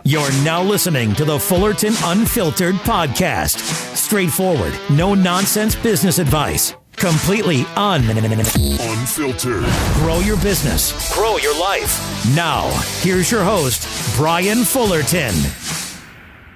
You're now listening to the Fullerton Unfiltered podcast. Straightforward, no nonsense business advice. Completely unfiltered. Grow your business. Grow your life. Now, here's your host, Brian Fullerton.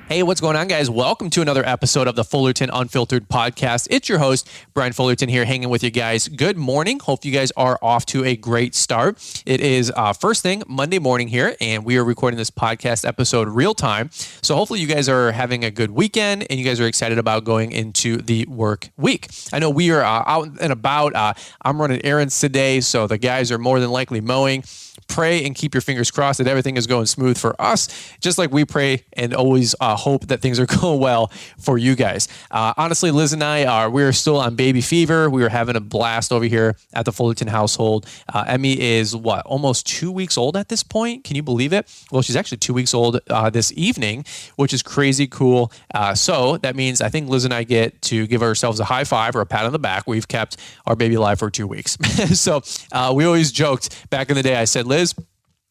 Hey, what's going on, guys? Welcome to another episode of the Fullerton Unfiltered podcast. It's your host, Brian Fullerton, here hanging with you guys. Good morning. Hope you guys are off to a great start. It is first thing Monday morning here, and we are recording this podcast episode real time. So hopefully you guys are having a good weekend, and you guys are excited about going into the work week. I know we are out and about. I'm running errands today, so the guys are more than likely mowing. Pray and keep your fingers crossed that everything is going smooth for us, just like we pray and always hope that things are going well for you guys. Honestly, Liz and I we're still on baby fever. We are having a blast over here at the Fullerton household. Emmy is almost 2 weeks old at this point. Can you believe it? Well, she's actually 2 weeks old this evening, which is crazy cool. So that means I think Liz and I get to give ourselves a high five or a pat on the back. We've kept our baby alive for 2 weeks. So we always joked back in the day. I said, Liz,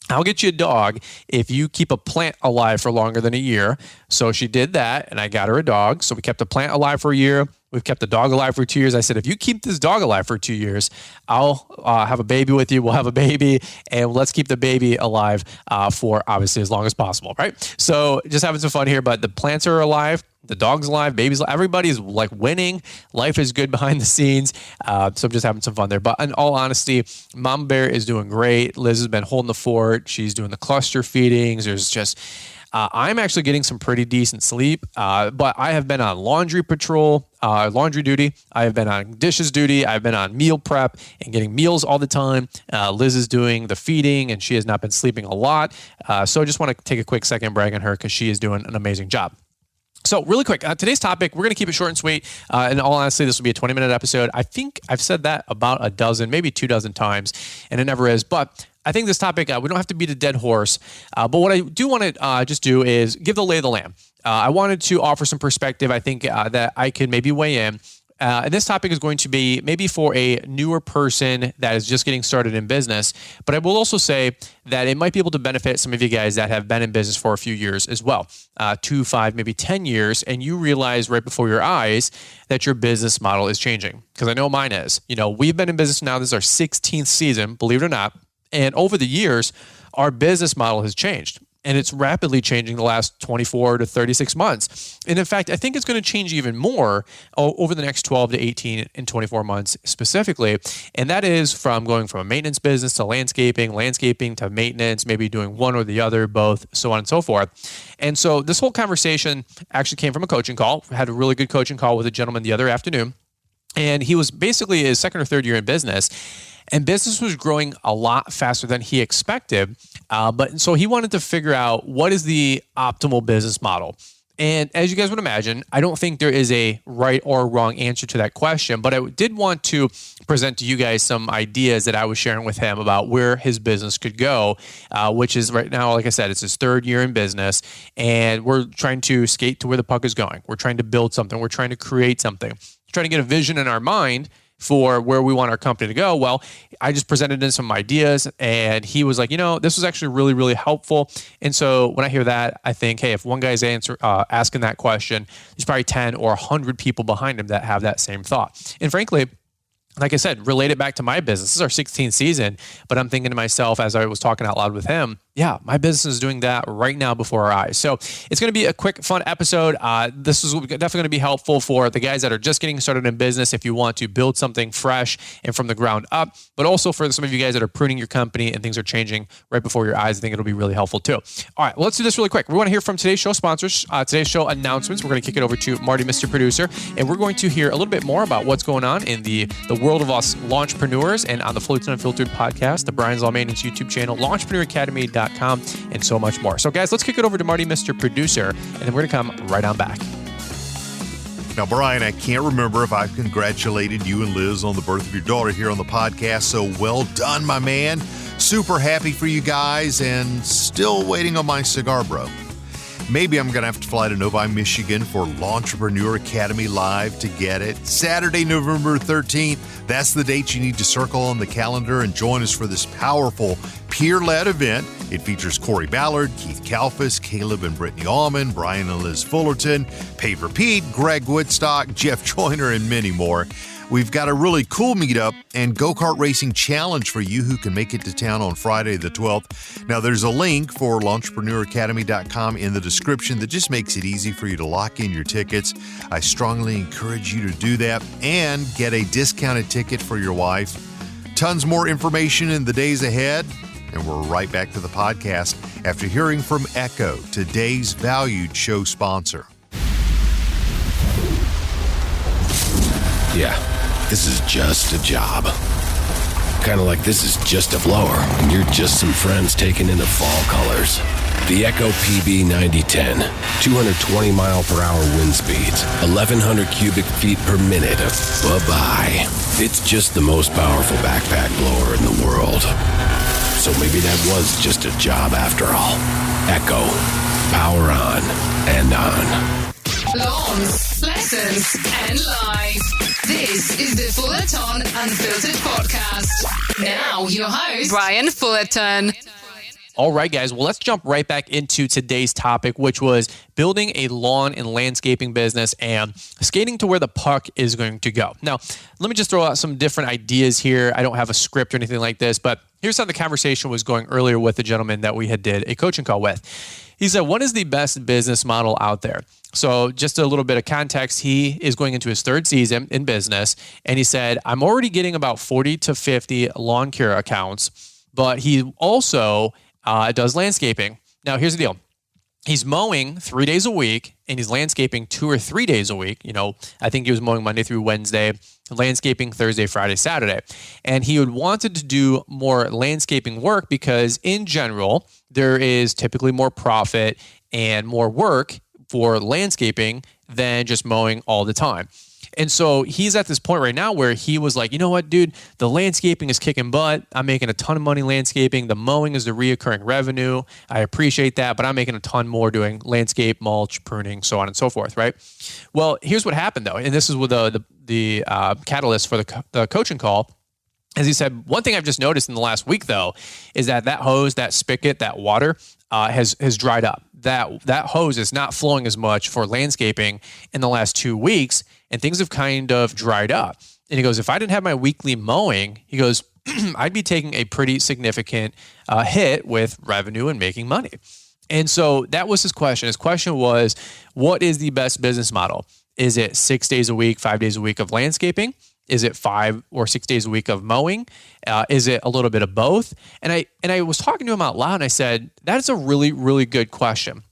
I'll get you a dog if you keep a plant alive for longer than a year. So she did that, and I got her a dog. So we kept the plant alive for a year. We've kept the dog alive for 2 years. I said, if you keep this dog alive for 2 years, I'll have a baby with you. We'll have a baby, and let's keep the baby alive for obviously as long as possible, right? So just having some fun here, but the plants are alive. The dog's alive, baby's alive. Everybody's like winning. Life is good behind the scenes. So I'm just having some fun there. But in all honesty, Mom Bear is doing great. Liz has been holding the fort. She's doing the cluster feedings. There's just... I'm actually getting some pretty decent sleep, but I have been on laundry patrol, laundry duty. I have been on dishes duty. I've been on meal prep and getting meals all the time. Liz is doing the feeding, and she has not been sleeping a lot. So I just want to take a quick second and brag on her because she is doing an amazing job. So really quick, today's topic, we're going to keep it short and sweet. And all honestly, this will be a 20-minute episode. I think I've said that about a dozen, maybe 24 times, and it never is. But I think this topic, we don't have to beat a dead horse. But what I do want to just do is give the lay of the land. I wanted to offer some perspective, I think, that I could maybe weigh in. And this topic is going to be maybe for a newer person that is just getting started in business. But I will also say that it might be able to benefit some of you guys that have been in business for a few years as well, 2, 5, maybe 10 years. And you realize right before your eyes that your business model is changing. Because I know mine is. You know, we've been in business now. This is our 16th season, believe it or not. And over the years, our business model has changed. And it's rapidly changing the last 24 to 36 months. And in fact, I think it's going to change even more over the next 12 to 18 and 24 months specifically. And that is from going from a maintenance business to landscaping to maintenance, maybe doing one or the other, both, so on and so forth. And so this whole conversation actually came from a coaching call. I had a really good coaching call with a gentleman the other afternoon. And he was basically his second or third year in business. And business was growing a lot faster than he expected. But so he wanted to figure out what is the optimal business model. And as you guys would imagine, I don't think there is a right or wrong answer to that question, but I did want to present to you guys some ideas that I was sharing with him about where his business could go, which is right now, like I said, it's his third year in business, and we're trying to skate to where the puck is going. We're trying to build something. We're trying to create something. We're trying to get a vision in our mind for where we want our company to go. Well, I just presented in some ideas, and he was like, this was actually really, really helpful. And so when I hear that, I think, hey, if one guy's asking that question, there's probably 10 or 100 people behind him that have that same thought. And frankly, like I said, relate it back to my business. This is our 16th season, but I'm thinking to myself as I was talking out loud with him, yeah, my business is doing that right now before our eyes. So it's going to be a quick, fun episode. This is definitely going to be helpful for the guys that are just getting started in business if you want to build something fresh and from the ground up, but also for some of you guys that are pruning your company and things are changing right before your eyes. I think it'll be really helpful too. All right, well, let's do this really quick. We want to hear from today's show sponsors, today's show announcements. We're going to kick it over to Marty, Mr. Producer, and we're going to hear a little bit more about what's going on in the world of us launchpreneurs and on the Fullerton Unfiltered podcast, the Brian's Law Maintenance YouTube channel, launchpreneuracademy.com, and so much more. So guys, let's kick it over to Marty, Mr. Producer, and then we're going to come right on back. Now, Brian, I can't remember if I've congratulated you and Liz on the birth of your daughter here on the podcast, so well done, my man. Super happy for you guys and still waiting on my cigar, bro. Maybe I'm going to have to fly to Novi, Michigan for Launchpreneur Academy Live to get it. Saturday, November 13th. That's the date you need to circle on the calendar and join us for this powerful peer-led event. It features Corey Ballard, Keith Kalfas, Caleb and Brittany Allman, Brian and Liz Fullerton, Paver Pete, Greg Woodstock, Jeff Joyner, and many more. We've got a really cool meetup and go-kart racing challenge for you who can make it to town on Friday the 12th. Now, there's a link for launchpreneuracademy.com in the description that just makes it easy for you to lock in your tickets. I strongly encourage you to do that and get a discounted ticket for your wife. Tons more information in the days ahead. And we're right back to the podcast after hearing from Echo, today's valued show sponsor. Yeah, this is just a job. Kind of like this is just a blower, and you're just some friends taking in the fall colors. The Echo PB 9010, 220 mile per hour wind speeds, 1,100 cubic feet per minute of bye-bye. It's just the most powerful backpack blower in the world. So maybe that was just a job after all. Echo, power on and on. Lawns, lessons, and live. This is the Fullerton Unfiltered Podcast. Now, your host, Brian Fullerton. All right, guys. Well, let's jump right back into today's topic, which was building a lawn and landscaping business and skating to where the puck is going to go. Now, let me just throw out some different ideas here. I don't have a script or anything like this, but here's how the conversation was going earlier with the gentleman that we had did a coaching call with. He said, what is the best business model out there? So just a little bit of context, he is going into his third season in business, and he said, I'm already getting about 40 to 50 lawn care accounts, but he also does landscaping. Now, here's the deal. He's mowing 3 days a week, and he's landscaping 2 or 3 days a week. You know, I think he was mowing Monday through Wednesday, landscaping Thursday, Friday, Saturday. And he would wanted to do more landscaping work because in general, there is typically more profit and more work for landscaping than just mowing all the time. And so he's at this point right now where he was like, you know what, dude, the landscaping is kicking butt. I'm making a ton of money landscaping. The mowing is the reoccurring revenue. I appreciate that, but I'm making a ton more doing landscape, mulch, pruning, so on and so forth, right? Well, here's what happened though, and this is with the catalyst for the coaching call. As he said, one thing I've just noticed in the last week though, is that hose, that spigot, that water has dried up. That hose is not flowing as much for landscaping in the last 2 weeks, and things have kind of dried up. And he goes, if I didn't have my weekly mowing, he goes, I'd be taking a pretty significant hit with revenue and making money. And so that was his question. His question was, what is the best business model? Is it 6 days a week, 5 days a week of landscaping? Is it 5 or 6 days a week of mowing? Is it a little bit of both? And I was talking to him out loud, and I said, that is a really, really good question.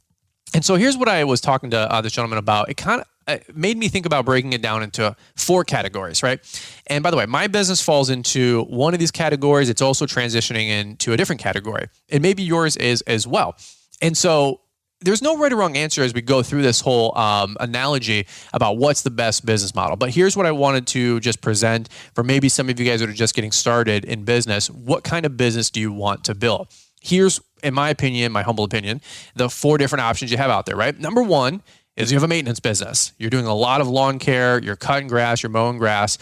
And so here's what I was talking to this gentleman about. It kind of made me think about breaking it down into 4 categories, right? And by the way, my business falls into one of these categories. It's also transitioning into a different category. And maybe yours is as well. And so there's no right or wrong answer as we go through this whole analogy about what's the best business model. But here's what I wanted to just present for maybe some of you guys that are just getting started in business. What kind of business do you want to build? Here's, in my opinion, my humble opinion, the 4 different options you have out there, right? Number 1 is you have a maintenance business. You're doing a lot of lawn care, you're cutting grass, you're mowing grass,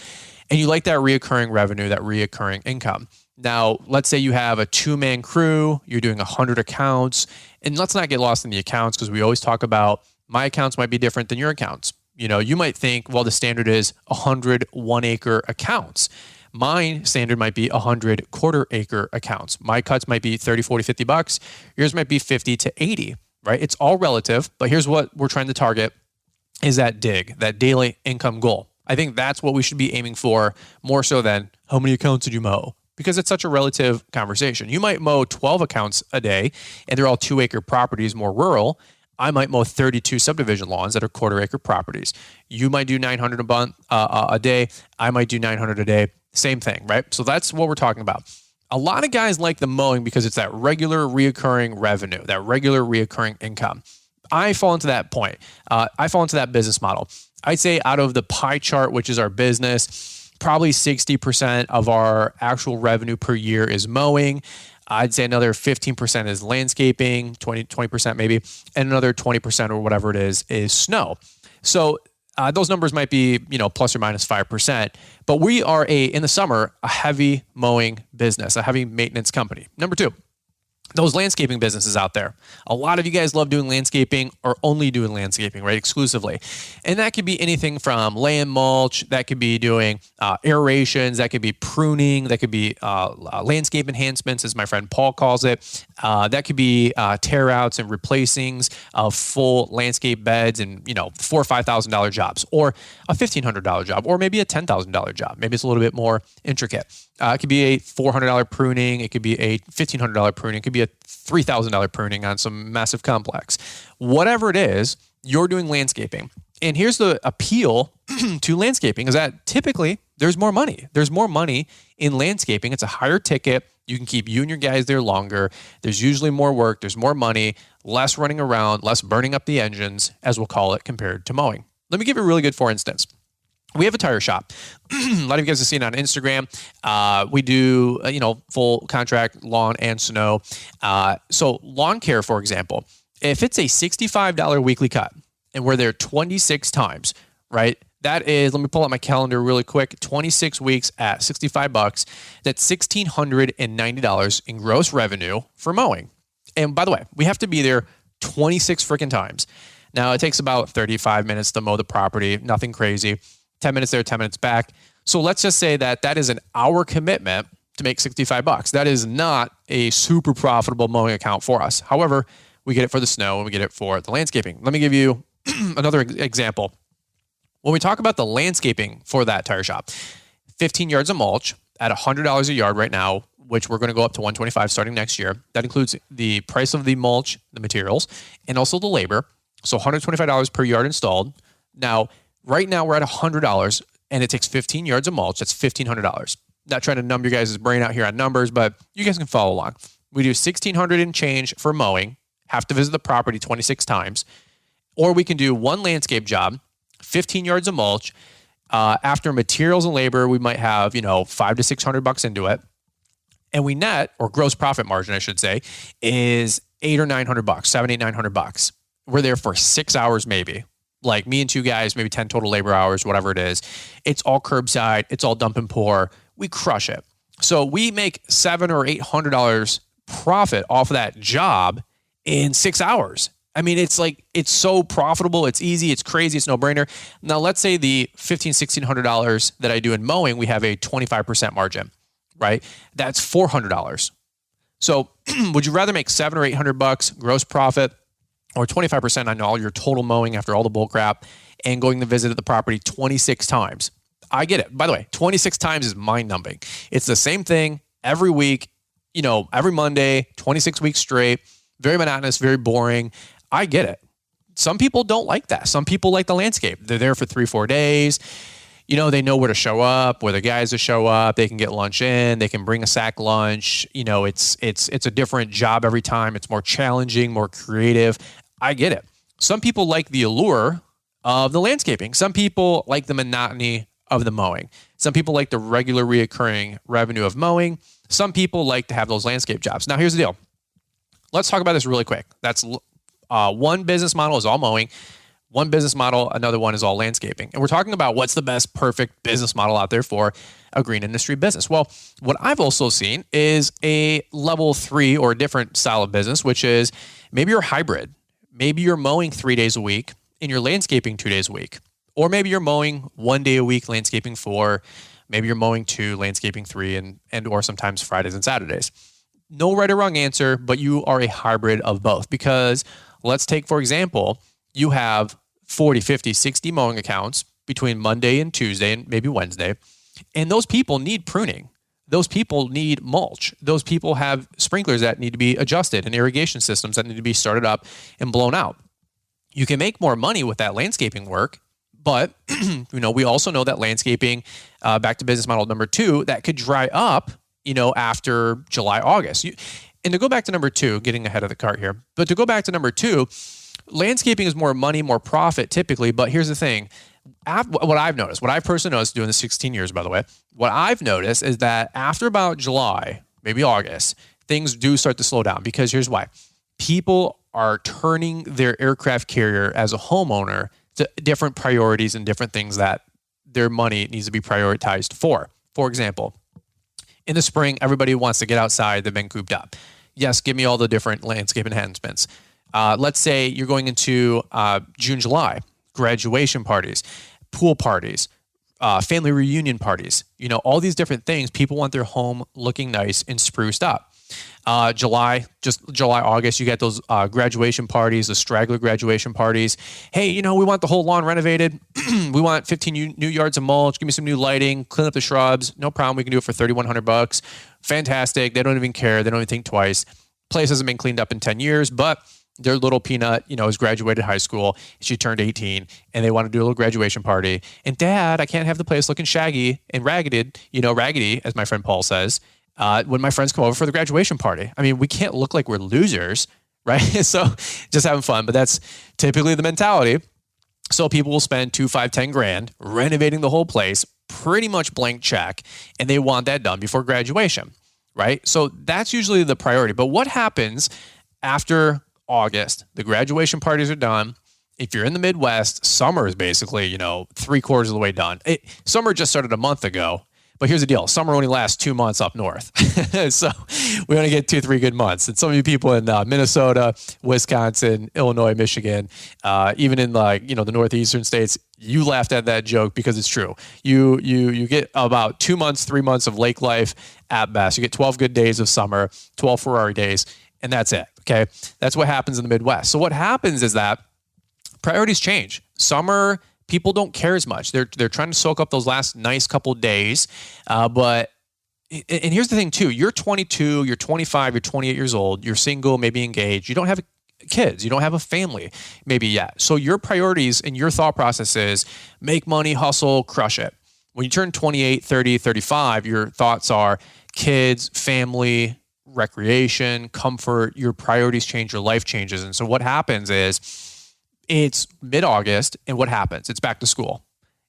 and you like that reoccurring revenue, that reoccurring income. Now, let's say you have a 2-man crew, you're doing 100 accounts, and let's not get lost in the accounts because we always talk about my accounts might be different than your accounts. You know, you might think, well, the standard is 100 1-acre accounts. My standard might be 100 quarter-acre accounts. My cuts might be 30, 40, 50 bucks. Yours might be 50 to 80, right? It's all relative, but here's what we're trying to target is that DIG, that daily income goal. I think that's what we should be aiming for more so than how many accounts did you mow? Because it's such a relative conversation. You might mow 12 accounts a day, and they're all 2-acre properties, more rural. I might mow 32 subdivision lawns that are quarter-acre properties. You might do 900 a day. I might do 900 a day. Same thing, right? So that's what we're talking about. A lot of guys like the mowing because it's that regular reoccurring revenue, that regular reoccurring income. I fall into that point. I fall into that business model. I'd say out of the pie chart, which is our business, probably 60% of our actual revenue per year is mowing. I'd say another 15% is landscaping, 20% maybe, and another 20% or whatever it is snow. So those numbers might be, plus or minus 5%, but we are in the summer, a heavy mowing business, a heavy maintenance company. Number two, those landscaping businesses out there. A lot of you guys love doing landscaping or only doing landscaping, right? Exclusively. And that could be anything from laying mulch, that could be doing aerations, that could be pruning, that could be landscape enhancements, as my friend Paul calls it. That could be tear outs and replacings of full landscape beds and, $4,000 or $5,000 jobs, or a $1,500 job, or maybe a $10,000 job. Maybe it's a little bit more intricate. It could be a $400 pruning. It could be a $1,500 pruning. It could be a $3,000 pruning on some massive complex. Whatever it is, you're doing landscaping. And here's the appeal to landscaping is that typically there's more money. There's more money in landscaping. It's a higher ticket. You can keep you and your guys there longer. There's usually more work. There's more money, less running around, less burning up the engines, as we'll call it, compared to mowing. Let me give you a really good for instance. We have a tire shop. A lot of you guys have seen it on Instagram. We do, full contract lawn and snow. So lawn care, for example, if it's a $65 weekly cut and we're there 26 times, right? That is, let me pull out my calendar really quick. 26 weeks at $65. That's $1,690 in gross revenue for mowing. And by the way, we have to be there 26 freaking times. Now it takes about 35 minutes to mow the property. Nothing crazy. 10 minutes there, 10 minutes back. So let's just say that is an hour commitment to make $65. That is not a super profitable mowing account for us. However, we get it for the snow and we get it for the landscaping. Let me give you another example. When we talk about the landscaping for that tire shop, 15 yards of mulch at $100 a yard right now, which we're going to go up to $125 starting next year. That includes the price of the mulch, the materials, and also the labor. So $125 per yard installed. Now, right now we're at $100 and it takes 15 yards of mulch. That's $1,500. Not trying to numb your guys' brain out here on numbers, but you guys can follow along. We do $1,600 and change for mowing, have to visit the property 26 times, or we can do one landscape job, 15 yards of mulch. After materials and labor, we might have, $500 to $600 into it. And we net, or gross profit margin, I should say, is $800 or $900, $700, $900. We're there for 6 hours, maybe. Like me and two guys, maybe 10 total labor hours, whatever it is. It's all curbside. It's all dump and pour. We crush it. So we make $700 or $800 profit off of that job in 6 hours. I mean, it's so profitable. It's easy. It's crazy. It's no brainer. Now, let's say the $1,500, $1,600 that I do in mowing, we have a 25% margin, right? That's $400. So would you rather make $700 or $800 gross profit, or 25% on all your total mowing after all the bull crap, and going to visit the property 26 times? I get it. By the way, 26 times is mind-numbing. It's the same thing every week, every Monday, 26 weeks straight. Very monotonous, very boring. I get it. Some people don't like that. Some people like the landscape. They're there for 3-4 days. They know where to show up, where the guys to show up. They can get lunch in. They can bring a sack lunch. It's a different job every time. It's more challenging, more creative. I get it. Some people like the allure of the landscaping. Some people like the monotony of the mowing. Some people like the regular reoccurring revenue of mowing. Some people like to have those landscape jobs. Now, here's the deal. Let's talk about this really quick. That's one business model is all mowing. One business model, another one is all landscaping. And we're talking about what's the best perfect business model out there for a green industry business. Well, what I've also seen is a level 3 or a different style of business, which is maybe you're hybrid. Maybe you're mowing 3 days a week and you're landscaping 2 days a week. Or maybe you're mowing 1 day a week, landscaping 4. Maybe you're mowing 2, landscaping 3, and or sometimes Fridays and Saturdays. No right or wrong answer, but you are a hybrid of both. Because let's take, for example, you have 40, 50, 60 mowing accounts between Monday and Tuesday and maybe Wednesday. And those people need pruning. Those people need mulch. Those people have sprinklers that need to be adjusted and irrigation systems that need to be started up and blown out. You can make more money with that landscaping work, but we also know that landscaping, back to business model number 2, that could dry up, after July, August. And to go back to number 2, getting ahead of the cart here, but to go back to number 2, landscaping is more money, more profit typically. But here's the thing. What I've noticed, what I've personally noticed doing this 16 years, by the way, what I've noticed is that after about July, maybe August, things do start to slow down, because here's why. People are turning their aircraft carrier as a homeowner to different priorities and different things that their money needs to be prioritized for. For example, in the spring, everybody wants to get outside. They've been cooped up. Yes, give me all the different landscape enhancements. Let's say you're going into June, July, graduation parties, pool parties, family reunion parties, all these different things. People want their home looking nice and spruced up. July, August, you get those graduation parties, the straggler graduation parties. Hey, we want the whole lawn renovated. We want 15 new yards of mulch. Give me some new lighting, clean up the shrubs. No problem. We can do it for $3,100. Fantastic. They don't even care. They don't even think twice. Place hasn't been cleaned up in 10 years, but their little peanut, has graduated high school. She turned 18 and they want to do a little graduation party. And Dad, I can't have the place looking shaggy and raggedy, as my friend Paul says. When my friends come over for the graduation party. I mean, we can't look like we're losers, right? So just having fun, but that's typically the mentality. So people will spend $2, $5, $10,000 renovating the whole place, pretty much blank check, and they want that done before graduation, right? So that's usually the priority. But what happens after August? The graduation parties are done. If you're in the Midwest, summer is basically, 3/4 of the way done. Summer just started a month ago. But here's the deal. Summer only lasts 2 months up north. So we only get 2-3 good months. And some of you people in Minnesota, Wisconsin, Illinois, Michigan, even in the northeastern states, you laughed at that joke because it's true. You get about 2 months, 3 months of lake life at best. You get 12 good days of summer, 12 Ferrari days, and that's it. Okay. That's what happens in the Midwest. So what happens is that priorities change. Summer, people don't care as much. They're trying to soak up those last nice couple days. And here's the thing too, you're 22, you're 25, you're 28 years old, you're single, maybe engaged, you don't have kids, you don't have a family maybe yet. So your priorities and your thought process is make money, hustle, crush it. When you turn 28, 30, 35, your thoughts are kids, family, recreation, comfort. Your priorities change, your life changes. And so what happens is, it's mid-August, and what happens? It's back to school.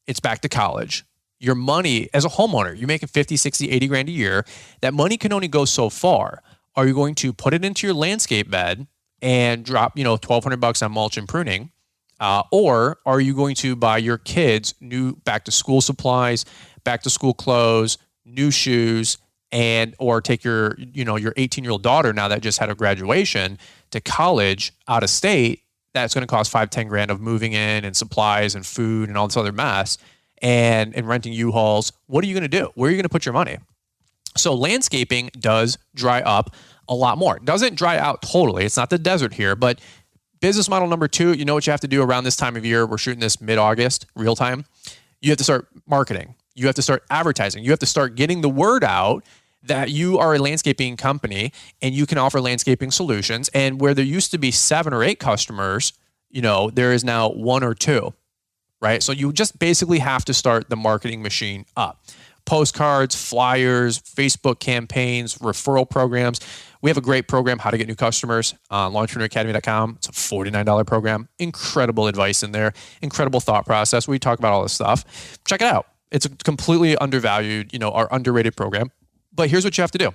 It's back to college. Your money, as a homeowner, you're making 50, 60, 80 grand a year. That money can only go so far. Are you going to put it into your landscape bed and drop, $1,200 on mulch and pruning? Or are you going to buy your kids new back-to-school supplies, back-to-school clothes, new shoes, or take your 18-year-old daughter, now that just had a graduation, to college out of state? That's going to cost $5, $10,000 of moving in and supplies and food and all this other mess and renting U-Hauls. What are you going to do? Where are you going to put your money? So landscaping does dry up a lot more. It doesn't dry out totally. It's not the desert here, but business model number 2, you know what you have to do around this time of year? We're shooting this mid-August, real time. You have to start marketing. You have to start advertising. You have to start getting the word out that you are a landscaping company and you can offer landscaping solutions. And where there used to be 7 or 8 customers, there is now 1 or 2, right? So you just basically have to start the marketing machine up. Postcards, flyers, Facebook campaigns, referral programs. We have a great program, How to Get New Customers, on launchpreneuracademy.com. It's a $49 program. Incredible advice in there. Incredible thought process. We talk about all this stuff. Check it out. It's a completely undervalued, our underrated program. But here's what you have to do.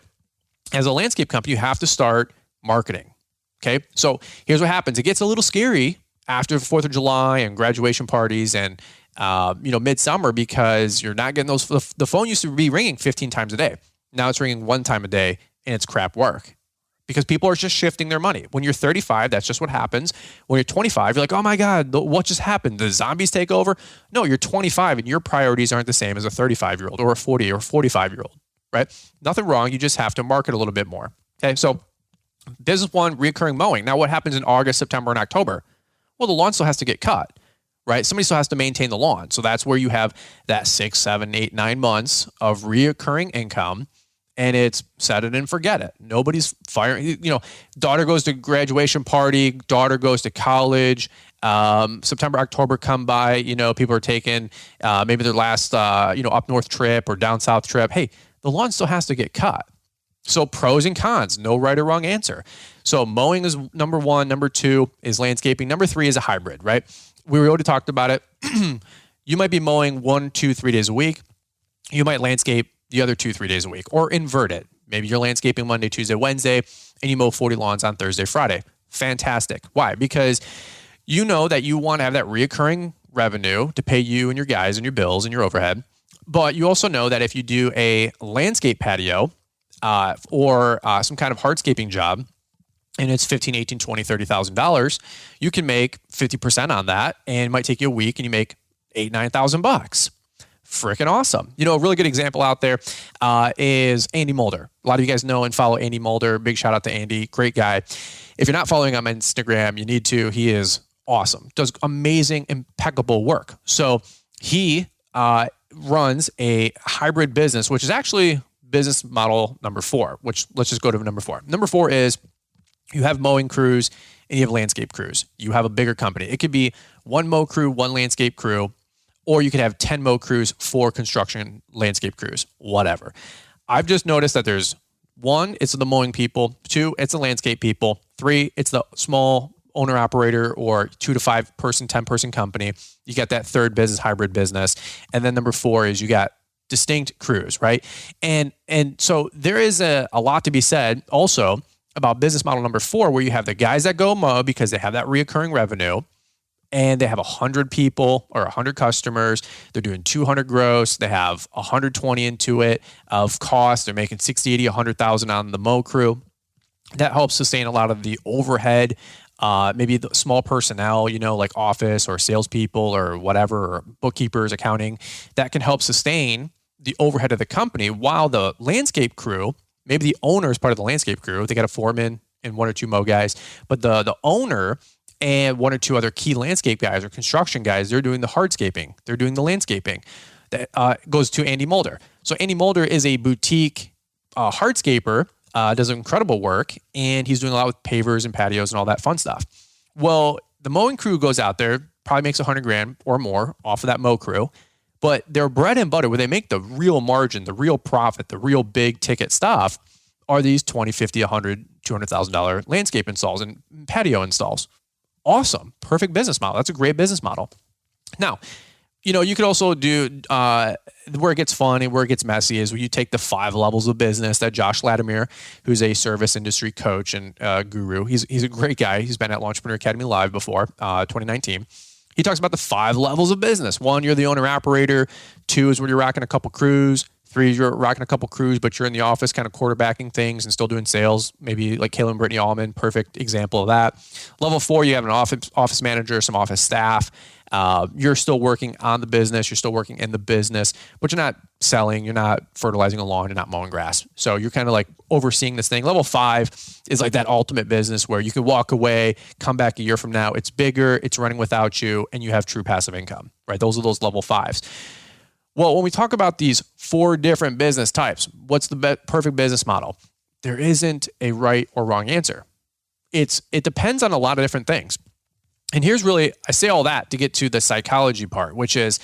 As a landscape company, you have to start marketing. Okay. So here's what happens. It gets a little scary after the 4th of July and graduation parties and, midsummer, because you're not getting those. The phone used to be ringing 15 times a day. Now it's ringing 1 time a day, and it's crap work because people are just shifting their money. When you're 35, that's just what happens. When you're 25, you're like, oh my God, what just happened? The zombies take over? No, you're 25 and your priorities aren't the same as a 35-year-old or a 40 or 45-year-old. Right? Nothing wrong. You just have to market a little bit more. Okay. So business 1, recurring mowing. Now what happens in August, September, and October? Well, the lawn still has to get cut, right? Somebody still has to maintain the lawn. So that's where you have that 6, 7, 8, 9 months of recurring income, and it's set it and forget it. Nobody's firing, daughter goes to graduation party, daughter goes to college, September, October come by, people are taking, maybe their last, up north trip or down south trip. Hey, the lawn still has to get cut. So pros and cons, no right or wrong answer. So mowing is number 1. Number 2 is landscaping. Number 3 is a hybrid, right? We already talked about it. You might be mowing 1, 2, 3 days a week. You might landscape the other 2, 3 days a week, or invert it. Maybe you're landscaping Monday, Tuesday, Wednesday, and you mow 40 lawns on Thursday, Friday. Fantastic. Why? Because you know that you want to have that reoccurring revenue to pay you and your guys and your bills and your overhead. But you also know that if you do a landscape patio or some kind of hardscaping job, and it's $15,000, $18,000, $20,000, $30,000, you can make 50% on that, and it might take you a week, and you make $8,000, $9,000. Freaking awesome. You know, a really good example out there is Andy Mulder. A lot of you guys know and follow Andy Mulder. Big shout out to Andy. Great guy. If you're not following him on Instagram, you need to. He is awesome. Does amazing, impeccable work. So he runs a hybrid business, which is actually business model number 4, which let's just go to number 4. Number 4 is you have mowing crews and you have landscape crews. You have a bigger company. It could be 1 mow crew, 1 landscape crew, or you could have 10 mow crews, 4 construction landscape crews, whatever. I've just noticed that there's 1, it's the mowing people. 2, it's the landscape people. 3, it's the small owner operator or 2 to 5 person, 10 person company. You got that third business, hybrid business. And then number 4 is you got distinct crews, right? And so there is a lot to be said also about business model number 4, where you have the guys that go mow because they have that reoccurring revenue, and they have 100 people or 100 customers. They're doing 200 gross. They have 120 into it of cost. They're making 60, 80, 100,000 on the mow crew. That helps sustain a lot of the overhead, maybe the small personnel, you know, like office or salespeople or whatever, or bookkeepers, accounting. That can help sustain the overhead of the company, while the landscape crew, maybe the owner is part of the landscape crew. They got a foreman and 1 or 2 mow guys, but the owner and 1 or 2 other key landscape guys or construction guys, they're doing the hardscaping. They're doing the landscaping. That goes to Andy Mulder. So Andy Mulder is a boutique hardscaper, does incredible work, and he's doing a lot with pavers and patios and all that fun stuff. Well, the mowing crew goes out there, probably makes $100,000 or more off of that mow crew, but their bread and butter, where they make the real margin, the real profit, the real big ticket stuff, are these $20,000, $50,000, $100,000, $200,000 landscape installs and patio installs. Awesome. Perfect business model. That's a great business model. Now, you know, you could also do where it gets fun and where it gets messy is when you take the 5 levels of business that Josh Latimer, who's a service industry coach and guru, he's a great guy. He's been at Entrepreneur Academy Live before, 2019. He talks about the 5 levels of business. 1, you're the owner operator. 2 is where you're rocking a couple crews. 3 is you're rocking a couple crews, but you're in the office kind of quarterbacking things and still doing sales, maybe like Kayla and Brittany Allman, perfect example of that. Level 4, you have an office manager, some office staff. You're still working on the business. You're still working in the business, but you're not selling. You're not fertilizing a lawn. You're not mowing grass. So you're kind of like overseeing this thing. Level 5 is like that ultimate business where you can walk away, come back a year from now. It's bigger. It's running without you, and you have true passive income, right? Those are those level 5s. Well, when we talk about these 4 different business types, what's the perfect business model? There isn't a right or wrong answer. It depends on a lot of different things. And here's really, I say all that to get to the psychology part, which is,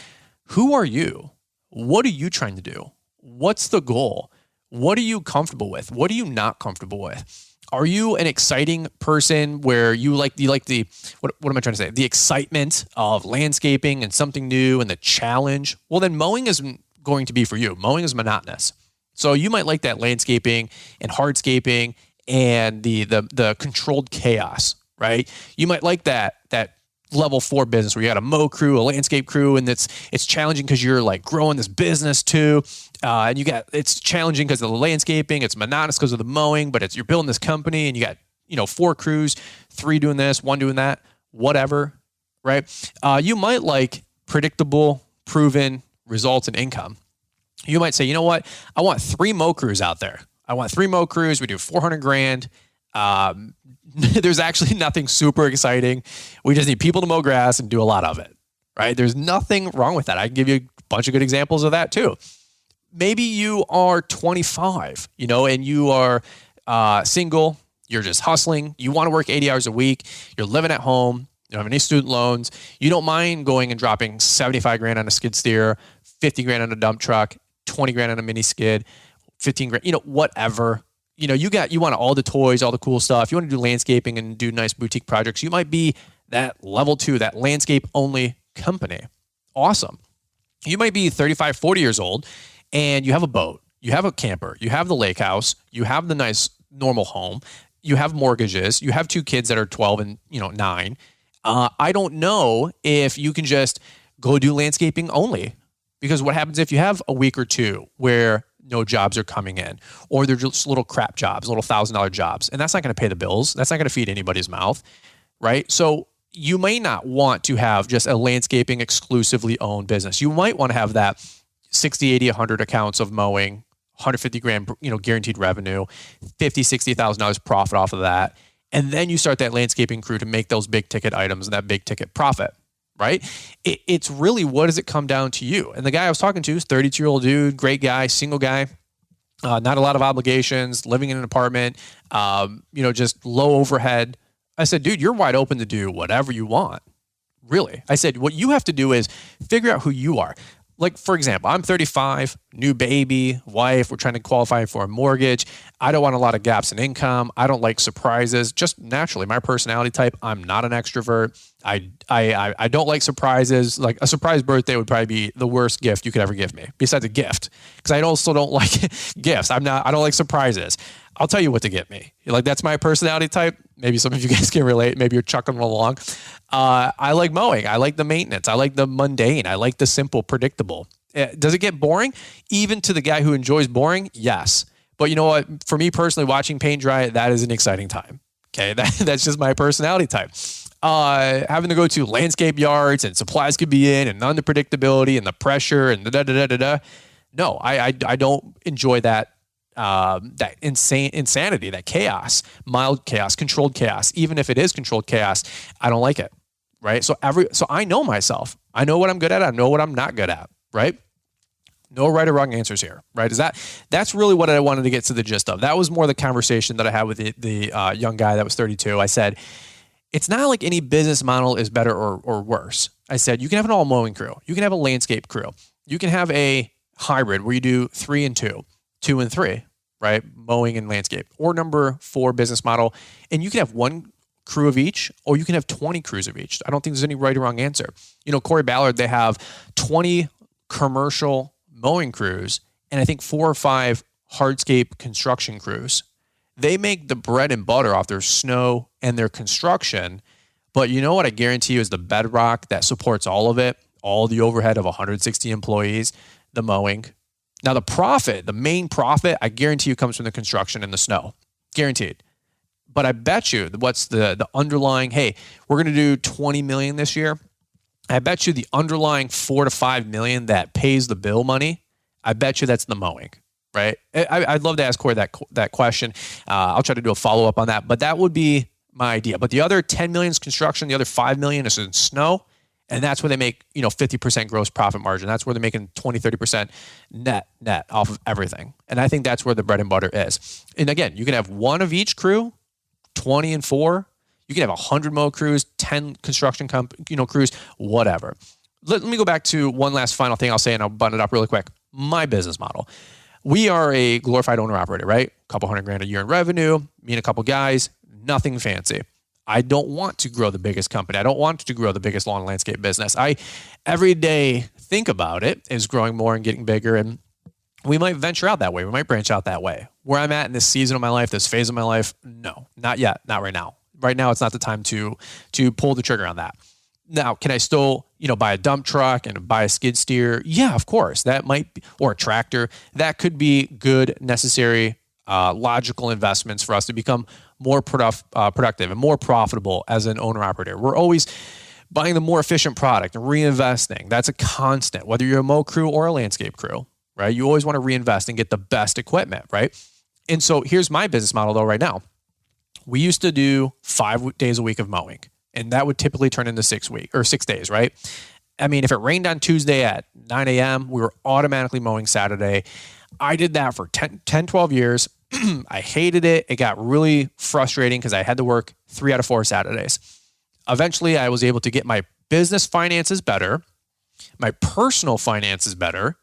who are you? What are you trying to do? What's the goal? What are you comfortable with? What are you not comfortable with? Are you an exciting person where you like the what am I trying to say? The excitement of landscaping and something new and the challenge? Well, then mowing isn't going to be for you. Mowing is monotonous. So you might like that landscaping and hardscaping and the controlled chaos, right? You might like that level 4 business where you got a mow crew, a landscape crew, and it's challenging because you're like growing this business too. And it's challenging because of the landscaping, it's monotonous because of the mowing, but you're building this company and you got 4 crews, 3 doing this, 1 doing that, whatever, right? You might like predictable, proven results and income. You might say, you know what? I want 3 mow crews out there. I want 3 mow crews. We do $400,000. There's actually nothing super exciting. We just need people to mow grass and do a lot of it, right? There's nothing wrong with that. I can give you a bunch of good examples of that too. Maybe you are 25, and you are single. You're just hustling. You want to work 80 hours a week. You're living at home. You don't have any student loans. You don't mind going and dropping $75,000 on a skid steer, $50,000 on a dump truck, $20,000 on a mini skid, $15,000, whatever. You want all the toys, all the cool stuff. You want to do landscaping and do nice boutique projects. You might be that level 2, that landscape only company. Awesome. You might be 35, 40 years old and you have a boat. You have a camper, you have the lake house, you have the nice normal home, you have mortgages, you have 2 kids that are 12 and 9. I don't know if you can just go do landscaping only, because what happens if you have a week or 2 where no jobs are coming in, or they're just little crap jobs, little $1,000 jobs, and that's not going to pay the bills. That's not going to feed anybody's mouth, right? So you may not want to have just a landscaping exclusively owned business. You might want to have that 60, 80, 100 accounts of mowing, 150 grand, guaranteed revenue, $50,000, $60,000 profit off of that. And then you start that landscaping crew to make those big ticket items and that big ticket profit, right? It's really, what does it come down to you? And the guy I was talking to is 32-year-old dude, great guy, single guy, not a lot of obligations, living in an apartment, just low overhead. I said, dude, you're wide open to do whatever you want. Really. I said, what you have to do is figure out who you are. Like, for example, I'm 35, new baby, wife. We're trying to qualify for a mortgage. I don't want a lot of gaps in income. I don't like surprises. Just naturally, my personality type, I'm not an extrovert. I don't like surprises. Like, a surprise birthday would probably be the worst gift you could ever give me, besides a gift, because I also don't like gifts. I don't like surprises. I'll tell you what to get me. Like, that's my personality type. Maybe some of you guys can relate. Maybe you're chuckling along. I like mowing. I like the maintenance. I like the mundane. I like the simple, predictable. Does it get boring? Even to the guy who enjoys boring? Yes. But you know what? For me personally, watching paint dry, that is an exciting time. Okay. That's just my personality type. Having to go to landscape yards and supplies could be in, and unpredictability and the pressure and da-da-da-da-da. No, I don't enjoy that. That insanity, that chaos, mild chaos, controlled chaos. Even if it is controlled chaos, I don't like it. Right. So I know myself. I know what I'm good at. I know what I'm not good at. Right. No right or wrong answers here. Right. That's really what I wanted to get to the gist of. That was more the conversation that I had with the young guy that was 32. I said, it's not like any business model is better or worse. I said, you can have an all mowing crew. You can have a landscape crew. You can have a hybrid where you do 3 and 2. 2 and 3, right? Mowing and landscape. Or number 4 business model. And you can have 1 crew of each, or you can have 20 crews of each. I don't think there's any right or wrong answer. Corey Ballard, they have 20 commercial mowing crews, and I think 4 or 5 hardscape construction crews. They make the bread and butter off their snow and their construction. But you know what I guarantee you is the bedrock that supports all of it, all the overhead of 160 employees, the mowing. Now, the main profit, I guarantee you comes from the construction and the snow. Guaranteed. But I bet you what's the underlying, hey, we're going to do 20 million this year. I bet you the underlying 4 to 5 million that pays the bill money, I bet you that's the mowing, right? I'd love to ask Corey that question. I'll try to do a follow-up on that, but that would be my idea. But the other 10 million is construction. The other 5 million is in snow. And that's where they make, 50% gross profit margin. That's where they're making 20, 30% net off of everything. And I think that's where the bread and butter is. And again, you can have 1 of each crew, 20 and 4. You can have 100 mow crews, 10 construction crews, whatever. Let me go back to one last final thing I'll say, and I'll button it up really quick. My business model. We are a glorified owner operator, right? A couple $100,000 a year in revenue, me and a couple guys, nothing fancy. I don't want to grow the biggest company. I don't want to grow the biggest lawn and landscape business. I every day think about it as growing more and getting bigger, and we might venture out that way. We might branch out that way. Where I'm at in this season of my life, this phase of my life, no, not yet, not right now. Right now, it's not the time to pull the trigger on that. Now, can I still, buy a dump truck and buy a skid steer? Yeah, of course. That might be, or a tractor. That could be good, necessary, logical investments for us to become more productive and more profitable as an owner-operator. We're always buying the more efficient product and reinvesting. That's a constant, whether you're a mow crew or a landscape crew, right? You always want to reinvest and get the best equipment, right? And so here's my business model, though, right now. We used to do 5 days a week of mowing, and that would typically turn into 6 days, right? I mean, if it rained on Tuesday at 9 a.m., we were automatically mowing Saturday. I did that for 10, 12 years. I hated it. It got really frustrating because I had to work 3 out of 4 Saturdays. Eventually, I was able to get my business finances better, my personal finances better,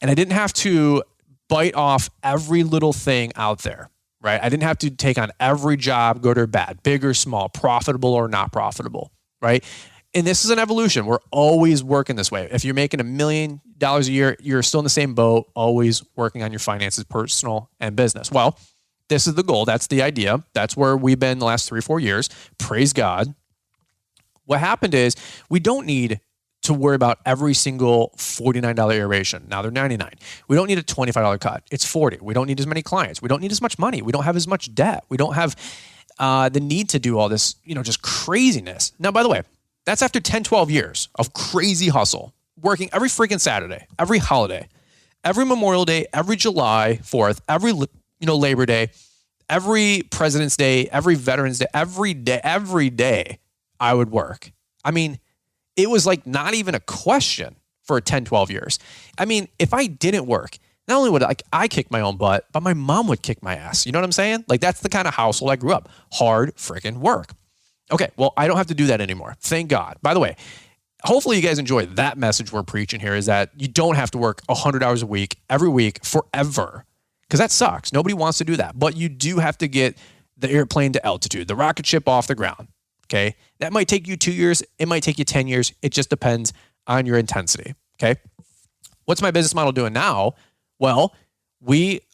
and I didn't have to bite off every little thing out there, right? I didn't have to take on every job, good or bad, big or small, profitable or not profitable, right? And this is an evolution. We're always working this way. If you're making $1 million a year, you're still in the same boat, always working on your finances, personal and business. Well, this is the goal. That's the idea. That's where we've been the last 3 or 4 years. Praise God. What happened is we don't need to worry about every single $49 iteration. Now they're $99. We don't need a $25 cut. It's $40. We don't need as many clients. We don't need as much money. We don't have as much debt. We don't have the need to do all this, just craziness. Now, by the way, that's after 10, 12 years of crazy hustle, working every freaking Saturday, every holiday, every Memorial Day, every July 4th, every, Labor Day, every President's Day, every Veterans Day, every day I would work. I mean, it was like not even a question for 10, 12 years. I mean, if I didn't work, not only would I kick my own butt, but my mom would kick my ass. You know what I'm saying? Like that's the kind of household I grew up. Hard freaking work. Okay, well, I don't have to do that anymore. Thank God. By the way, hopefully you guys enjoy that message we're preaching here is that you don't have to work 100 hours a week, every week, forever. Because that sucks. Nobody wants to do that. But you do have to get the airplane to altitude, the rocket ship off the ground. Okay, that might take you 2 years. It might take you 10 years. It just depends on your intensity. Okay, what's my business model doing now? Well,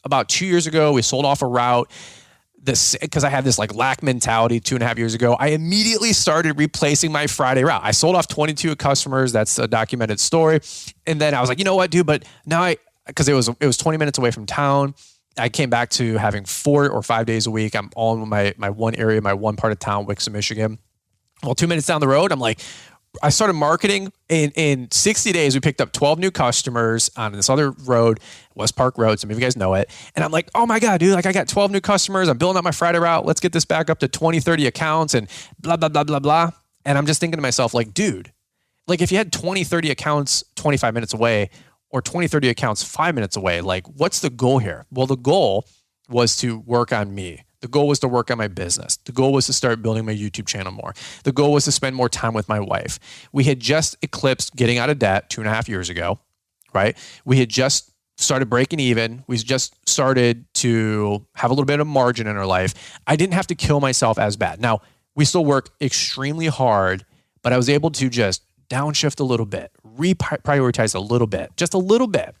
about 2 years ago, we sold off a route. Because I had this like lack mentality 2.5 years ago, I immediately started replacing my Friday route. I sold off 22 customers. That's a documented story. And then I was like, you know what, dude? But now because it was 20 minutes away from town. I came back to having 4 or 5 days a week. I'm all in my one area, my one part of town, Wixom, Michigan. Well, 2 minutes down the road, I'm like, I started marketing. In 60 days, we picked up 12 new customers on this other road, West Park Road. Some of you guys know it. And I'm like, oh my God, dude, like I got 12 new customers. I'm building up my Friday route. Let's get this back up to 20, 30 accounts and blah, blah, blah, blah, blah. And I'm just thinking to myself, like, dude, like if you had 20, 30 accounts 25 minutes away or 20, 30 accounts 5 minutes away, like what's the goal here? Well, the goal was to work on me. The goal was to work on my business. The goal was to start building my YouTube channel more. The goal was to spend more time with my wife. We had just eclipsed getting out of debt 2.5 years ago, right? We had just started breaking even. We just started to have a little bit of margin in our life. I didn't have to kill myself as bad. Now, we still work extremely hard, but I was able to just downshift a little bit, reprioritize a little bit, just a little bit.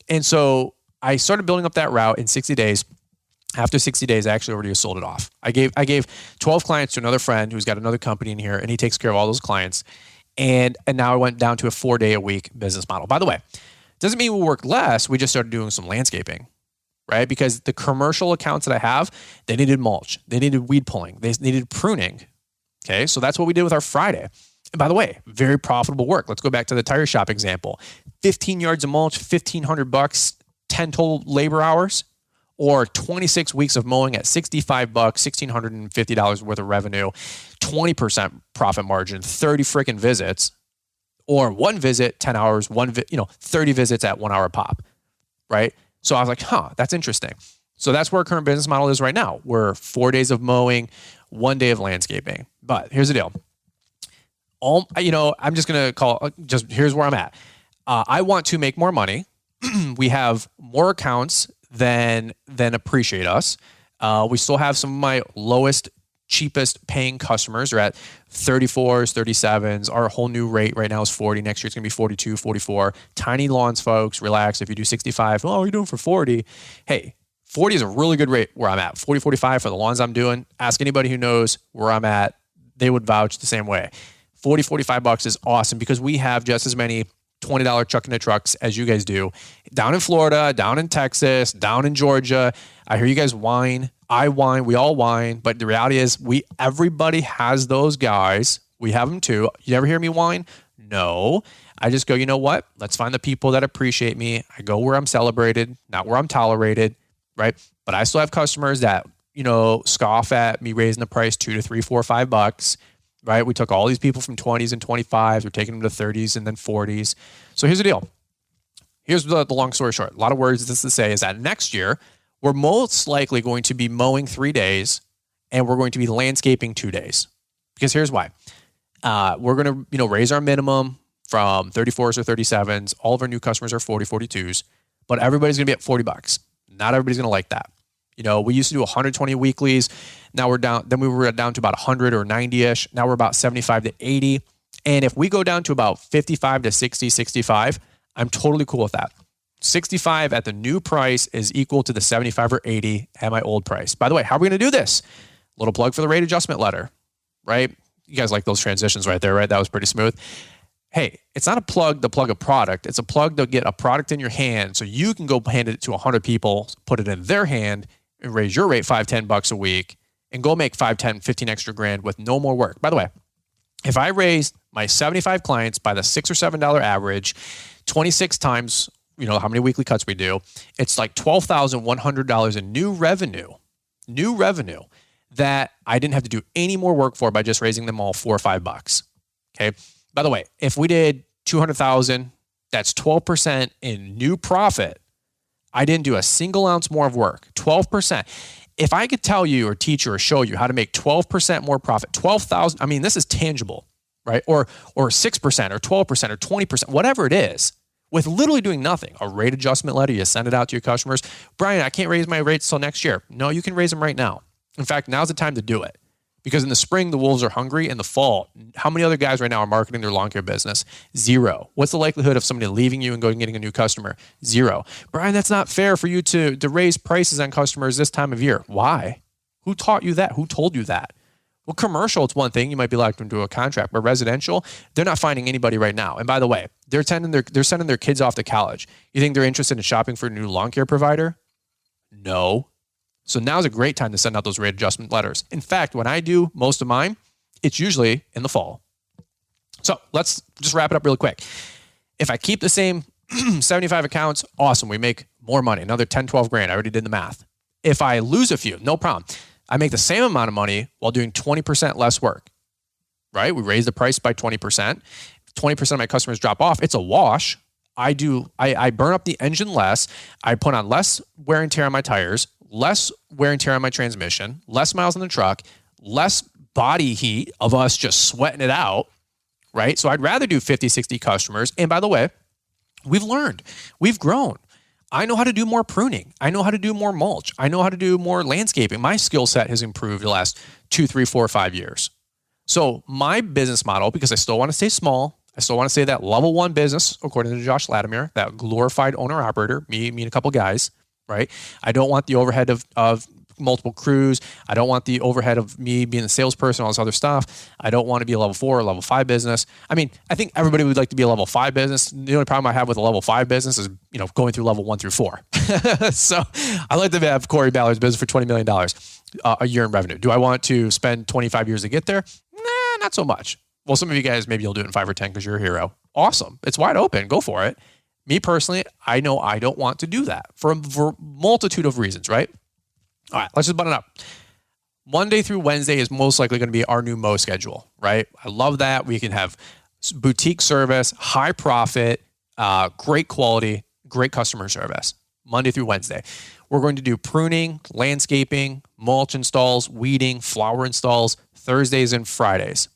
And so I started building up that route in 60 days. After 60 days, I actually already sold it off. I gave 12 clients to another friend who's got another company in here, and he takes care of all those clients. And now I went down to a 4-day-a-week business model. By the way, doesn't mean we work less. We just started doing some landscaping, right? Because the commercial accounts that I have, they needed mulch. They needed weed pulling. They needed pruning. Okay, so that's what we did with our Friday. And by the way, very profitable work. Let's go back to the tire shop example. 15 yards of mulch, $1,500, 10 total labor hours. Or 26 weeks of mowing at $65, $1,650 worth of revenue, 20% profit margin, 30 freaking visits, or one visit, 10 hours, 30 visits at 1 hour pop, right? So I was like, that's interesting. So that's where our current business model is right now. We're 4 days of mowing, 1 day of landscaping. But here's the deal. I'm just going to here's where I'm at. I want to make more money. We have more accounts than appreciate us. We still have some of my lowest, cheapest paying customers are at 34s, 37s. Our whole new rate right now is 40. Next year it's going to be 42, 44. Tiny lawns, folks, relax. If you do 65, oh, you're doing for 40. Hey, 40 is a really good rate where I'm at. 40, 45 for the lawns I'm doing. Ask anybody who knows where I'm at. They would vouch the same way. 40, 45 bucks is awesome because we have just as many $20 truck into trucks as you guys do down in Florida, down in Texas, down in Georgia. I hear you guys whine. I whine. We all whine. But the reality is everybody has those guys. We have them too. You ever hear me whine? No. I just go, you know what? Let's find the people that appreciate me. I go where I'm celebrated, not where I'm tolerated, right? But I still have customers that, scoff at me raising the price $2 to $3, $4, $5. Right? We took all these people from 20s and 25s. We're taking them to 30s and then 40s. So here's the deal. Here's the long story short. A lot of words just to say is that next year, we're most likely going to be mowing 3 days and we're going to be landscaping 2 days. Because here's why. We're going to, raise our minimum from 34s or 37s. All of our new customers are 40, 42s. But everybody's going to be at $40. Not everybody's going to like that. We used to do 120 weeklies. Now we're down. Then we were down to about 100 or 90-ish. Now we're about 75 to 80. And if we go down to about 55 to 60, 65, I'm totally cool with that. 65 at the new price is equal to the 75 or 80 at my old price. By the way, how are we going to do this? Little plug for the rate adjustment letter, right? You guys like those transitions right there, right? That was pretty smooth. Hey, it's not a plug to plug a product. It's a plug to get a product in your hand so you can go hand it to 100 people, put it in their hand, and raise your rate $5-10 a week and go make 5, 10, 15 extra grand with no more work. By the way, if I raised my 75 clients by the $6 or $7 average, 26 times, you know, how many weekly cuts we do, it's like $12,100 in new revenue that I didn't have to do any more work for by just raising them all $4 or $5. Okay. By the way, if we did 200,000, that's 12% in new profit. I didn't do a single ounce more of work, 12%. If I could tell you or teach you or show you how to make 12% more profit, 12,000, I mean, this is tangible, right? Or 6% or 12% or 20%, whatever it is, with literally doing nothing. A rate adjustment letter, you send it out to your customers. Brian, I can't raise my rates till next year. No, you can raise them right now. In fact, now's the time to do it. Because in the spring, the wolves are hungry. In the fall, how many other guys right now are marketing their lawn care business? 0. What's the likelihood of somebody leaving you and going and getting a new customer? 0. Brian, that's not fair for you to raise prices on customers this time of year. Why? Who taught you that? Who told you that? Well, commercial, it's one thing. You might be locked into a contract. But residential, they're not finding anybody right now. And by the way, they're sending their kids off to college. You think they're interested in shopping for a new lawn care provider? No. So now's a great time to send out those rate adjustment letters. In fact, when I do most of mine, it's usually in the fall. So let's just wrap it up real quick. If I keep the same 75 accounts, awesome. We make more money, another 10, 12 grand. I already did the math. If I lose a few, no problem. I make the same amount of money while doing 20% less work, right? We raise the price by 20%. 20% of my customers drop off. It's a wash. I burn up the engine less. I put on less wear and tear on my tires, less wear and tear on my transmission, less miles on the truck, less body heat of us just sweating it out, right? So I'd rather do 50, 60 customers. And by the way, we've learned, we've grown. I know how to do more pruning. I know how to do more mulch. I know how to do more landscaping. My skill set has improved the last 2, 3, 4, 5 years. So my business model, because I still want to stay small, I still want to stay that level 1 business, according to Josh Latimer, that glorified owner operator, me and a couple guys, right? I don't want the overhead of multiple crews. I don't want the overhead of me being a salesperson, all this other stuff. I don't want to be a level 4 or level 5 business. I mean, I think everybody would like to be a level 5 business. The only problem I have with a level 5 business is, going through level 1 through 4. So I like to have Corey Ballard's business for $20 million a year in revenue. Do I want to spend 25 years to get there? Nah, not so much. Well, some of you guys, maybe you'll do it in 5 or 10 because you're a hero. Awesome. It's wide open. Go for it. Me personally, I know I don't want to do that for a multitude of reasons, right? All right, let's just button up. Monday through Wednesday is most likely going to be our new Mo schedule, right? I love that. We can have boutique service, high profit, great quality, great customer service. Monday through Wednesday. We're going to do pruning, landscaping, mulch installs, weeding, flower installs, Thursdays and Fridays,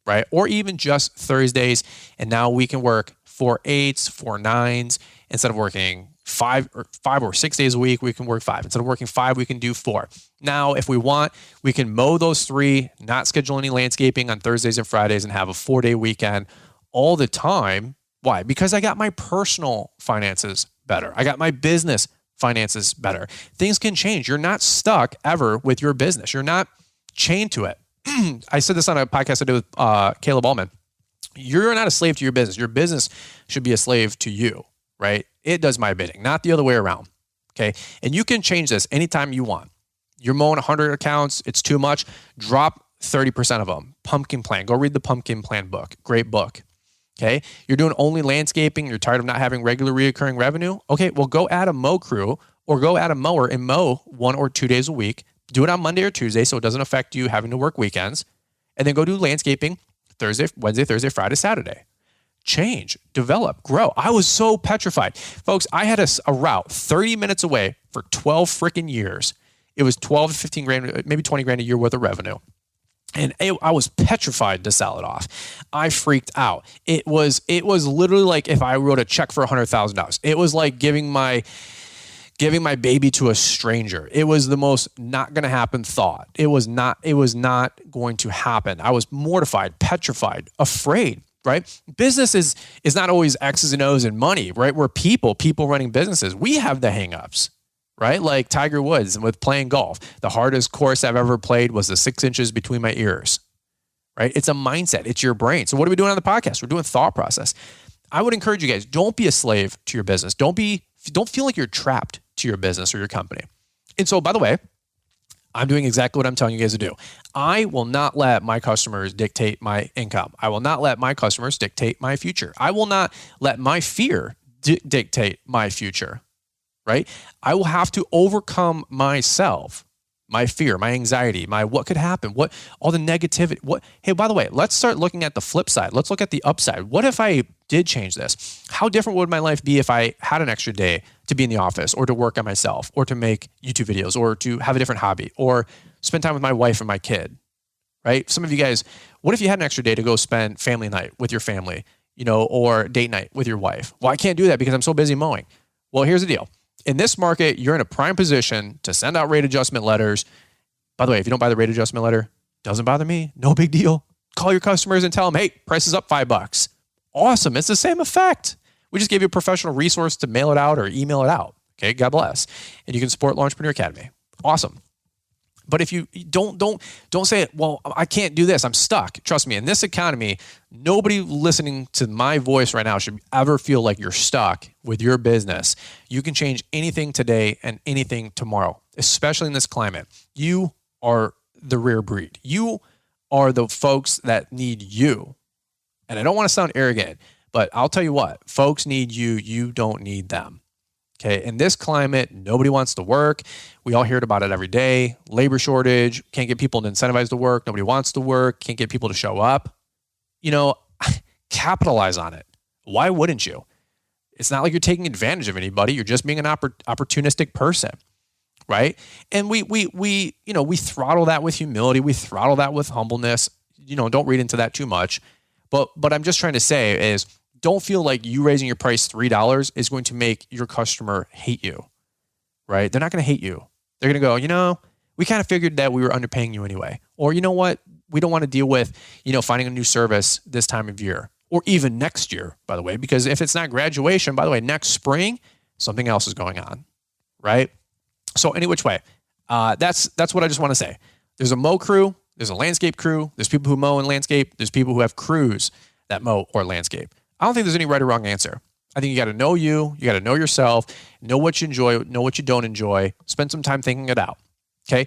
right? Or even just Thursdays. And now we can work 4 8s, 4 9s. Instead of working 5 or 6 days a week, we can work 5. Instead of working 5, we can do 4. Now, if we want, we can mow those 3, not schedule any landscaping on Thursdays and Fridays, and have a 4-day weekend all the time. Why? Because I got my personal finances better. I got my business finances better. Things can change. You're not stuck ever with your business. You're not chained to it. I said this on a podcast I did with Caleb Allman. You're not a slave to your business. Your business should be a slave to you, right? It does my bidding, not the other way around, okay? And you can change this anytime you want. You're mowing 100 accounts. It's too much. Drop 30% of them. Pumpkin Plan. Go read the Pumpkin Plan book. Great book, okay? You're doing only landscaping. You're tired of not having regular reoccurring revenue. Okay, well, go add a mow crew or go add a mower and mow 1 or 2 days a week. Do it on Monday or Tuesday so it doesn't affect you having to work weekends. And then go do landscaping Thursday, Wednesday, Thursday, Friday, Saturday. Change, develop, grow. I was so petrified. Folks, I had a route 30 minutes away for 12 freaking years. It was 12 to 15 grand, maybe 20 grand a year worth of revenue. And I was petrified to sell it off. I freaked out. It was literally like if I wrote a check for $100,000. It was like giving my baby to a stranger. It was the most not going to happen thought. It was not going to happen. I was mortified, petrified, afraid. right? Business is not always X's and O's and money, right? We're people running businesses. We have the hangups, right? Like Tiger Woods with playing golf. The hardest course I've ever played was the 6 inches between my ears, right? It's a mindset. It's your brain. So what are we doing on the podcast? We're doing thought process. I would encourage you guys, don't be a slave to your business. Don't feel like you're trapped to your business or your company. And so, by the way, I'm doing exactly what I'm telling you guys to do. I will not let my customers dictate my income. I will not let my customers dictate my future. I will not let my fear dictate my future, right? I will have to overcome myself, my fear, my anxiety, my what could happen, all the negativity. Hey, by the way, let's start looking at the flip side. Let's look at the upside. What if I did change this? How different would my life be if I had an extra day to be in the office or to work on myself or to make YouTube videos or to have a different hobby or spend time with my wife and my kid, right? Some of you guys, what if you had an extra day to go spend family night with your family, or date night with your wife? Well, I can't do that because I'm so busy mowing. Well, here's the deal. In this market, you're in a prime position to send out rate adjustment letters. By the way, if you don't buy the rate adjustment letter, doesn't bother me. No big deal. Call your customers and tell them, hey, price is up $5. Awesome. It's the same effect. We just gave you a professional resource to mail it out or email it out. Okay. God bless. And you can support Launchpreneur Academy. Awesome. But if you don't say, well, I can't do this. I'm stuck. Trust me, in this economy, nobody listening to my voice right now should ever feel like you're stuck with your business. You can change anything today and anything tomorrow, especially in this climate. You are the rare breed. You are the folks that need you. And I don't want to sound arrogant, but I'll tell you what, folks need you. You don't need them. Okay. In this climate, nobody wants to work. We all hear about it every day. Labor shortage, can't get people to incentivize to work. Nobody wants to work, can't get people to show up. Capitalize on it. Why wouldn't you? It's not like you're taking advantage of anybody. You're just being an opportunistic person, right? And we throttle that with humility. We throttle that with humbleness. Don't read into that too much. But I'm just trying to say is, don't feel like you raising your price $3 is going to make your customer hate you, right? They're not going to hate you. They're going to go, we kind of figured that we were underpaying you anyway. Or you know what? We don't want to deal with, finding a new service this time of year or even next year, by the way, because if it's not graduation, by the way, next spring, something else is going on, right? So any which way, that's what I just want to say. There's a mow crew. There's a landscape crew. There's people who mow and landscape. There's people who have crews that mow or landscape. I don't think there's any right or wrong answer. I think you got to know you. You got to know yourself, know what you enjoy, know what you don't enjoy, spend some time thinking it out. Okay.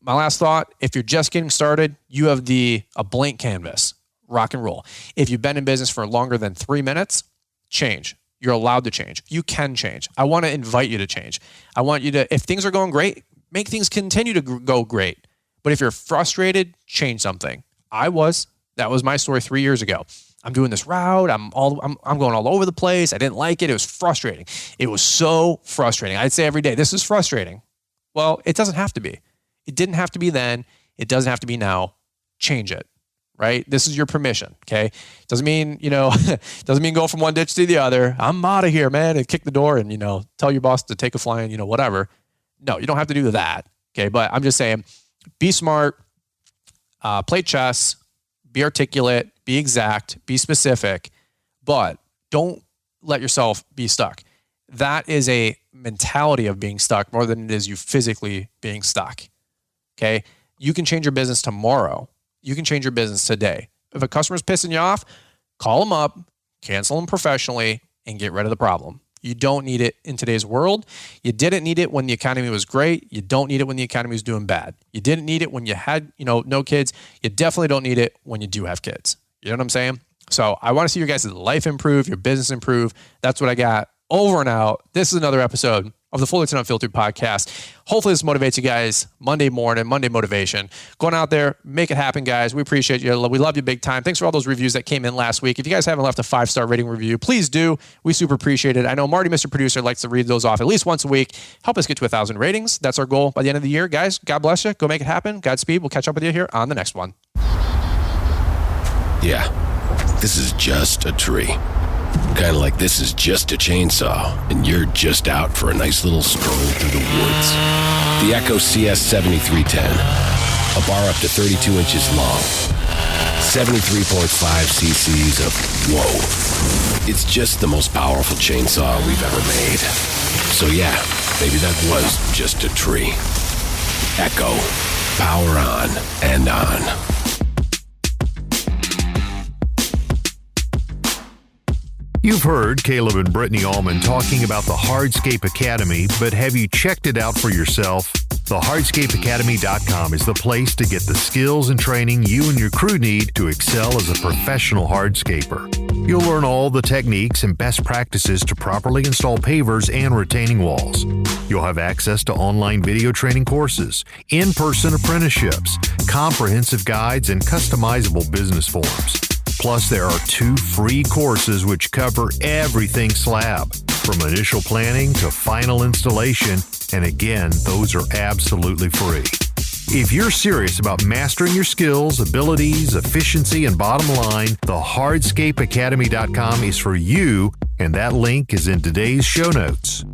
My last thought, if you're just getting started, you have a blank canvas, rock and roll. If you've been in business for longer than 3 minutes, change. You're allowed to change. You can change. I want to invite you to change. I want you to, if things are going great, make things continue to go great. But if you're frustrated, change something. That was my story 3 years ago. I'm doing this route. I'm going all over the place. I didn't like it. It was frustrating. It was so frustrating. I'd say every day, this is frustrating. Well, it doesn't have to be. It didn't have to be then. It doesn't have to be now. Change it, right? This is your permission, okay? Doesn't mean, doesn't mean go from one ditch to the other. I'm out of here, man, and kick the door and, tell your boss to take a flying, whatever. No, you don't have to do that, okay? But I'm just saying, be smart, play chess, be articulate, be exact, be specific, but don't let yourself be stuck. That is a mentality of being stuck more than it is you physically being stuck. Okay. You can change your business tomorrow. You can change your business today. If a customer's pissing you off, call them up, cancel them professionally, and get rid of the problem. You don't need it in today's world. You didn't need it when the economy was great. You don't need it when the economy was doing bad. You didn't need it when you had, no kids. You definitely don't need it when you do have kids. You know what I'm saying? So I want to see your guys' life improve, your business improve. That's what I got. Over and out. This is another episode of the Fullerton Unfiltered podcast. Hopefully this motivates you guys. Monday morning, Monday motivation. Going out there, make it happen, guys. We appreciate you. We love you big time. Thanks for all those reviews that came in last week. If you guys haven't left a 5-star rating review, please do. We super appreciate it. I know Marty, Mr. Producer, likes to read those off at least once a week. Help us get to 1,000 ratings. That's our goal by the end of the year. Guys, God bless you. Go make it happen. Godspeed. We'll catch up with you here on the next one. Yeah, this is just a tree. Kind of like this is just a chainsaw, and you're just out for a nice little stroll through the woods. The Echo CS 7310, a bar up to 32 inches long, 73.5 cc's of whoa. It's just the most powerful chainsaw we've ever made. So yeah, maybe that was just a tree. Echo. Power on and on. You've heard Caleb and Brittany Allman talking about the Hardscape Academy, but have you checked it out for yourself? The hardscapeacademy.com is the place to get the skills and training you and your crew need to excel as a professional hardscaper. You'll learn all the techniques and best practices to properly install pavers and retaining walls. You'll have access to online video training courses, in-person apprenticeships, comprehensive guides, and customizable business forms. Plus, there are 2 free courses which cover everything slab, from initial planning to final installation, and again, those are absolutely free. If you're serious about mastering your skills, abilities, efficiency, and bottom line, the hardscapeacademy.com is for you, and that link is in today's show notes.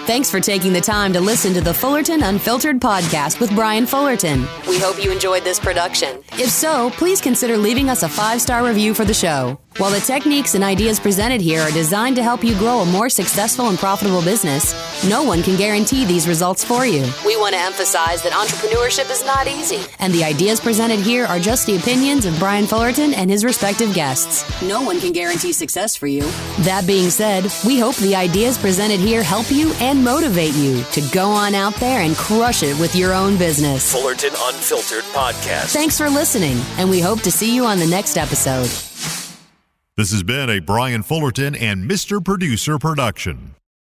Thanks for taking the time to listen to the Fullerton Unfiltered podcast with Brian Fullerton. We hope you enjoyed this production. If so, please consider leaving us a 5-star review for the show. While the techniques and ideas presented here are designed to help you grow a more successful and profitable business, no one can guarantee these results for you. We want to emphasize that entrepreneurship is not easy, and the ideas presented here are just the opinions of Brian Fullerton and his respective guests. No one can guarantee success for you. That being said, we hope the ideas presented here help you and motivate you to go on out there and crush it with your own business. Fullerton Unfiltered Podcast. Thanks for listening, and we hope to see you on the next episode. This has been a Brian Fullerton and Mr. Producer production.